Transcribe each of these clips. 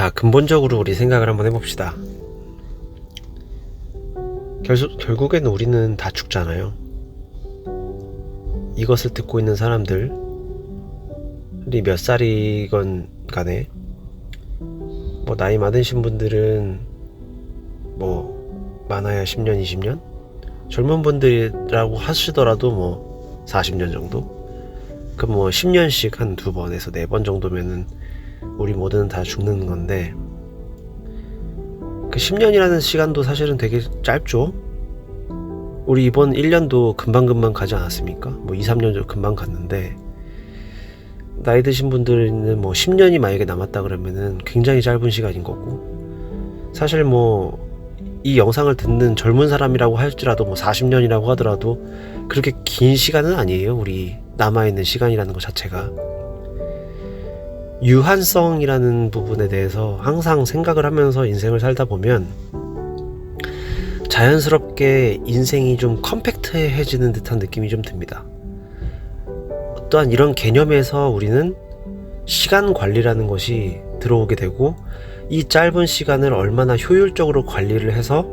자, 근본적으로 우리 생각을 한번 해봅시다. 결국에는 우리는 다 죽잖아요. 이것을 듣고 있는 사람들이 몇 살이건 간에 뭐 나이 많으신 분들은 뭐 많아야 10년, 20년? 젊은 분들이라고 하시더라도 뭐 40년 정도? 그럼 뭐 10년씩 한 2번에서 4번 정도면은 우리 모두는 다 죽는 건데, 그 10년이라는 시간도 사실은 되게 짧죠. 우리 이번 1년도 금방금방 가지 않았습니까? 뭐 2, 3년 정도 금방 갔는데, 나이 드신 분들은 뭐 10년이 만약에 남았다 그러면은 굉장히 짧은 시간인 거고, 사실 뭐 이 영상을 듣는 젊은 사람이라고 할지라도 뭐 40년이라고 하더라도 그렇게 긴 시간은 아니에요. 우리 남아있는 시간이라는 것 자체가. 유한성이라는 부분에 대해서 항상 생각을 하면서 인생을 살다 보면 자연스럽게 인생이 좀 컴팩트해지는 듯한 느낌이 좀 듭니다. 어떠한 이런 개념에서 우리는 시간 관리라는 것이 들어오게 되고, 이 짧은 시간을 얼마나 효율적으로 관리를 해서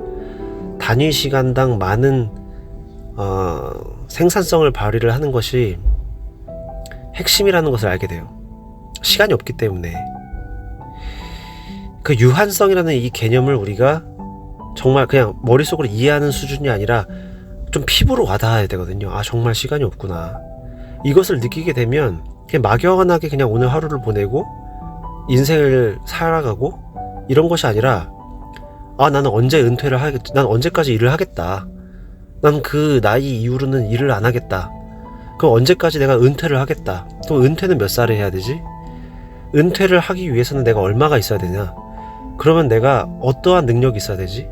단위 시간당 많은 생산성을 발휘를 하는 것이 핵심이라는 것을 알게 돼요. 시간이 없기 때문에. 그 유한성이라는 이 개념을 우리가 정말 그냥 머릿속으로 이해하는 수준이 아니라 좀 피부로 와닿아야 되거든요. 아, 정말 시간이 없구나. 이것을 느끼게 되면 그냥 막연하게 그냥 오늘 하루를 보내고 인생을 살아가고 이런 것이 아니라, 아, 나는 언제 은퇴를 하겠다. 난 언제까지 일을 하겠다. 난 그 나이 이후로는 일을 안 하겠다. 그럼 언제까지 내가 은퇴를 하겠다. 그럼 은퇴는 몇 살에 해야 되지? 은퇴를 하기 위해서는 내가 얼마가 있어야 되냐? 그러면 내가 어떠한 능력이 있어야 되지?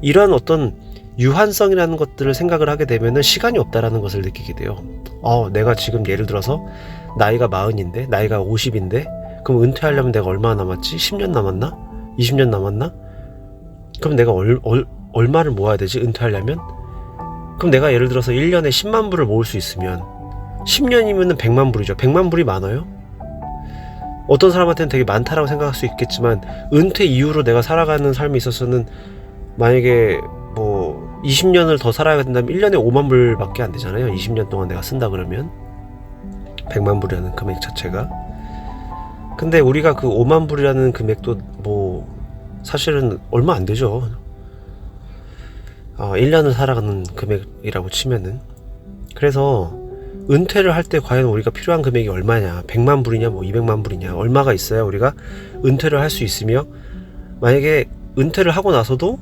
이런 어떤 유한성이라는 것들을 생각을 하게 되면은 시간이 없다라는 것을 느끼게 돼요. 내가 지금 예를 들어서 나이가 40인데, 나이가 50인데, 그럼 은퇴하려면 내가 얼마나 남았지? 10년 남았나? 20년 남았나? 그럼 내가 얼마를 모아야 되지? 은퇴하려면? 그럼 내가 예를 들어서 1년에 10만 불을 모을 수 있으면 10년이면 100만 불이죠. 100만 불이 많아요? 어떤 사람한테는 되게 많다라고 생각할 수 있겠지만, 은퇴 이후로 내가 살아가는 삶에 있어서는 만약에 뭐 20년을 더 살아야 된다면 1년에 5만 불밖에 안 되잖아요. 20년 동안 내가 쓴다 그러면 100만 불이라는 금액 자체가. 근데 우리가 그 5만 불이라는 금액도 뭐 사실은 얼마 안 되죠. 1년을 살아가는 금액이라고 치면은. 그래서 은퇴를 할 때 과연 우리가 필요한 금액이 얼마냐, 100만 불이냐 뭐 200만 불이냐, 얼마가 있어야 우리가 은퇴를 할 수 있으며, 만약에 은퇴를 하고 나서도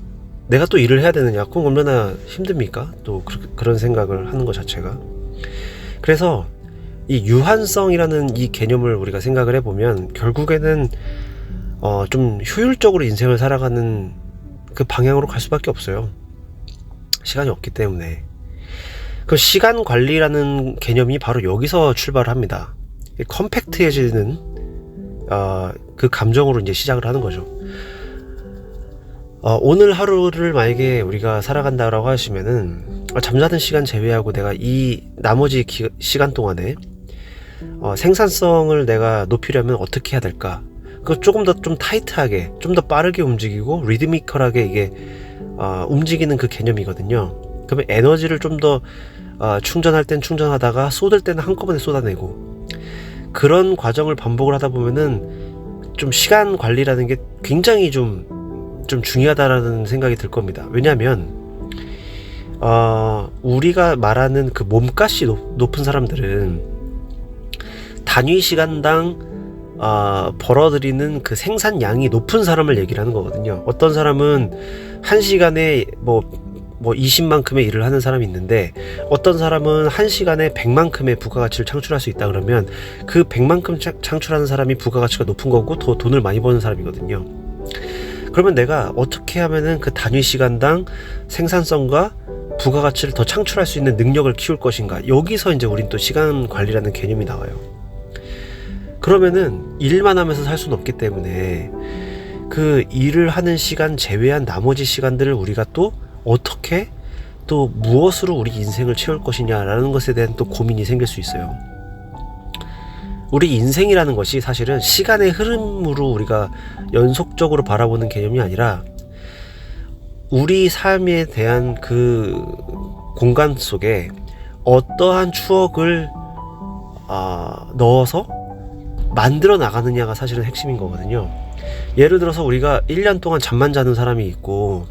내가 또 일을 해야 되느냐, 그럼 얼마나 힘듭니까? 또 그런 생각을 하는 것 자체가. 그래서 이 유한성이라는 이 개념을 우리가 생각을 해보면 결국에는 좀 효율적으로 인생을 살아가는 그 방향으로 갈 수밖에 없어요. 시간이 없기 때문에. 그 시간 관리라는 개념이 바로 여기서 출발을 합니다. 컴팩트해지는 그 감정으로 이제 시작을 하는 거죠. 오늘 하루를 만약에 우리가 살아간다라고 하시면은, 잠자는 시간 제외하고 내가 이 나머지 시간 동안에 생산성을 내가 높이려면 어떻게 해야 될까? 그거 조금 더 좀 타이트하게, 좀 더 빠르게 움직이고 리드미컬하게 이게 움직이는 그 개념이거든요. 그러면 에너지를 좀 더 충전할 땐 충전하다가 쏟을 때는 한꺼번에 쏟아내고, 그런 과정을 반복을 하다 보면은 좀 시간 관리라는 게 굉장히 좀 중요하다라는 생각이 들 겁니다. 왜냐하면 우리가 말하는 그 몸값이 높은 사람들은 단위 시간당 벌어들이는 그 생산량이 높은 사람을 얘기를 하는 거거든요. 어떤 사람은 한 시간에 뭐 20만큼의 일을 하는 사람이 있는데, 어떤 사람은 한 시간에 100만큼의 부가가치를 창출할 수 있다 그러면 그 100만큼 창출하는 사람이 부가가치가 높은 거고 더 돈을 많이 버는 사람이거든요. 그러면 내가 어떻게 하면은 그 단위 시간당 생산성과 부가가치를 더 창출할 수 있는 능력을 키울 것인가? 여기서 이제 우린 또 시간 관리라는 개념이 나와요. 그러면은 일만 하면서 살 수는 없기 때문에 그 일을 하는 시간 제외한 나머지 시간들을 우리가 또 어떻게, 또 무엇으로 우리 인생을 채울 것이냐라는 것에 대한 또 고민이 생길 수 있어요. 우리 인생이라는 것이 사실은 시간의 흐름으로 우리가 연속적으로 바라보는 개념이 아니라 우리 삶에 대한 그 공간 속에 어떠한 추억을 넣어서 만들어 나가느냐가 사실은 핵심인 거거든요. 예를 들어서 우리가 1년 동안 잠만 자는 사람이 있고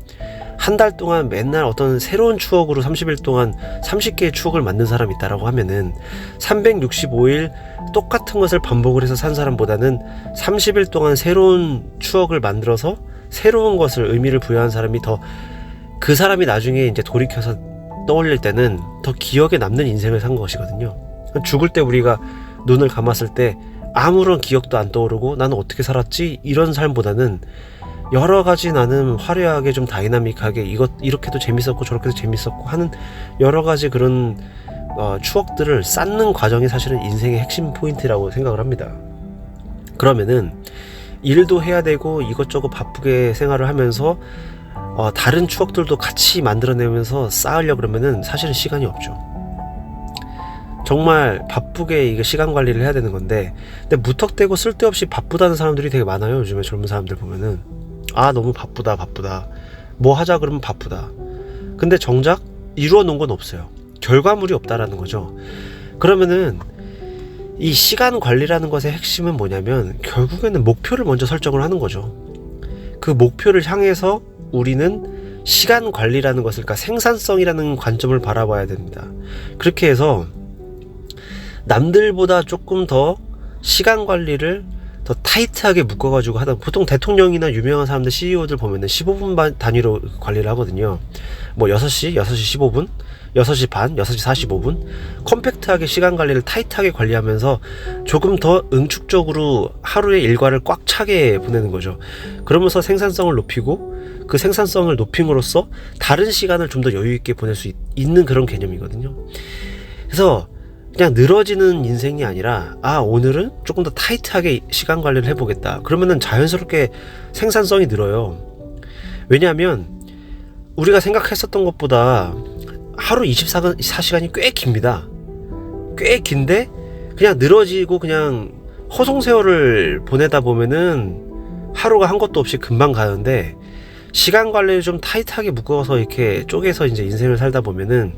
한 달 동안 맨날 어떤 새로운 추억으로 30일 동안 30개의 추억을 만든 사람이 있다라고 하면은 365일 똑같은 것을 반복을 해서 산 사람보다는 30일 동안 새로운 추억을 만들어서 새로운 것을 의미를 부여한 사람이 더 그 사람이 나중에 이제 돌이켜서 떠올릴 때는 더 기억에 남는 인생을 산 것이거든요. 죽을 때 우리가 눈을 감았을 때 아무런 기억도 안 떠오르고 나는 어떻게 살았지? 이런 삶보다는 여러 가지 나는 화려하게 좀 다이나믹하게 이렇게도 재밌었고 저렇게도 재밌었고 하는 여러 가지 그런 추억들을 쌓는 과정이 사실은 인생의 핵심 포인트라고 생각을 합니다. 그러면은 일도 해야 되고 이것저것 바쁘게 생활을 하면서 다른 추억들도 같이 만들어내면서 쌓으려고 그러면은 사실은 시간이 없죠. 정말 바쁘게 이게 시간 관리를 해야 되는 건데, 근데 무턱대고 쓸데없이 바쁘다는 사람들이 되게 많아요. 요즘에 젊은 사람들 보면은 너무 바쁘다 뭐 하자 그러면 바쁘다. 근데 정작 이루어 놓은 건 없어요. 결과물이 없다라는 거죠. 그러면은 이 시간 관리라는 것의 핵심은 뭐냐면 결국에는 목표를 먼저 설정을 하는 거죠. 그 목표를 향해서 우리는 시간 관리라는 것을, 그러니까 생산성이라는 관점을 바라봐야 됩니다. 그렇게 해서 남들보다 조금 더 시간 관리를 더 타이트하게 묶어가지고 하다, 보통 대통령이나 유명한 사람들 CEO들 보면은 15분 단위로 관리를 하거든요. 뭐 6시 15분, 6시 반, 6시 45분 컴팩트하게 시간 관리를 타이트하게 관리하면서 조금 더 응축적으로 하루의 일과를 꽉 차게 보내는 거죠. 그러면서 생산성을 높이고 그 생산성을 높임으로써 다른 시간을 좀 더 여유 있게 보낼 수 있는 그런 개념이거든요. 그래서 그냥 늘어지는 인생이 아니라 오늘은 조금 더 타이트하게 시간 관리를 해보겠다. 그러면은 자연스럽게 생산성이 늘어요. 왜냐하면 우리가 생각했었던 것보다 하루 24시간이 꽤 깁니다. 꽤 긴데 그냥 늘어지고 그냥 허송세월을 보내다 보면은 하루가 한 것도 없이 금방 가는데, 시간 관리를 좀 타이트하게 묶어서 이렇게 쪼개서 이제 인생을 살다 보면은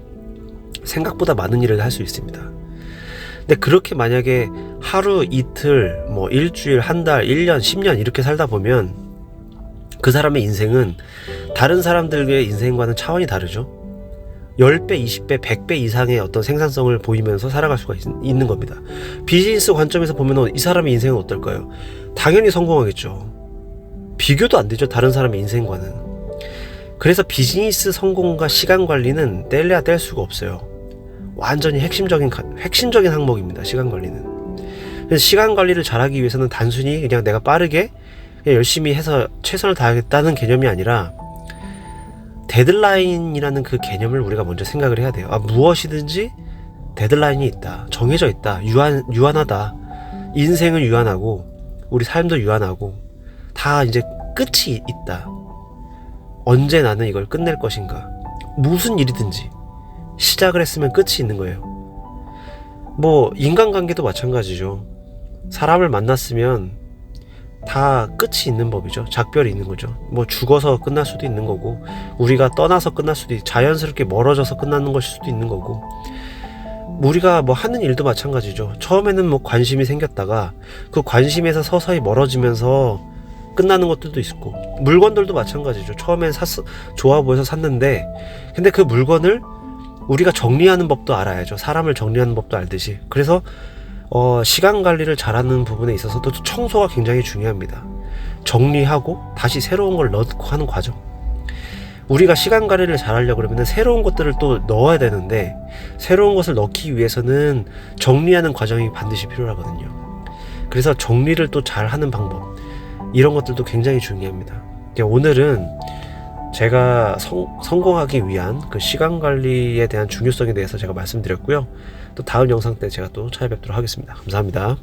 생각보다 많은 일을 할 수 있습니다. 근데 그렇게 만약에 하루, 이틀, 뭐 일주일, 한 달, 1년, 10년 이렇게 살다 보면 그 사람의 인생은 다른 사람들의 인생과는 차원이 다르죠. 10배, 20배, 100배 이상의 어떤 생산성을 보이면서 살아갈 수가 있는 겁니다. 비즈니스 관점에서 보면 이 사람의 인생은 어떨까요? 당연히 성공하겠죠. 비교도 안 되죠, 다른 사람의 인생과는. 그래서 비즈니스 성공과 시간 관리는 뗄래야 뗄 수가 없어요. 완전히 핵심적인 항목입니다, 시간 관리는. 그래서 시간 관리를 잘하기 위해서는 단순히 그냥 내가 빠르게 그냥 열심히 해서 최선을 다하겠다는 개념이 아니라 데드라인이라는 그 개념을 우리가 먼저 생각을 해야 돼요. 무엇이든지 데드라인이 있다, 정해져 있다, 유한하다. 인생은 유한하고 우리 삶도 유한하고 다 이제 끝이 있다. 언제 나는 이걸 끝낼 것인가. 무슨 일이든지 시작을 했으면 끝이 있는 거예요. 뭐 인간관계도 마찬가지죠. 사람을 만났으면 다 끝이 있는 법이죠. 작별이 있는 거죠. 뭐 죽어서 끝날 수도 있는 거고, 우리가 떠나서 끝날 수도 있고, 자연스럽게 멀어져서 끝나는 것일 수도 있는 거고, 우리가 뭐 하는 일도 마찬가지죠. 처음에는 뭐 관심이 생겼다가 그 관심에서 서서히 멀어지면서 끝나는 것들도 있고, 물건들도 마찬가지죠. 처음엔 좋아 보여서 샀는데, 근데 그 물건을 우리가 정리하는 법도 알아야죠. 사람을 정리하는 법도 알듯이. 그래서 시간 관리를 잘하는 부분에 있어서도 청소가 굉장히 중요합니다. 정리하고 다시 새로운 걸 넣고 하는 과정. 우리가 시간 관리를 잘하려고 그러면 새로운 것들을 또 넣어야 되는데, 새로운 것을 넣기 위해서는 정리하는 과정이 반드시 필요하거든요. 그래서 정리를 또 잘하는 방법, 이런 것들도 굉장히 중요합니다. 오늘은 제가 성공하기 위한 그 시간 관리에 대한 중요성에 대해서 제가 말씀드렸고요. 또 다음 영상 때 제가 또 찾아뵙도록 하겠습니다. 감사합니다.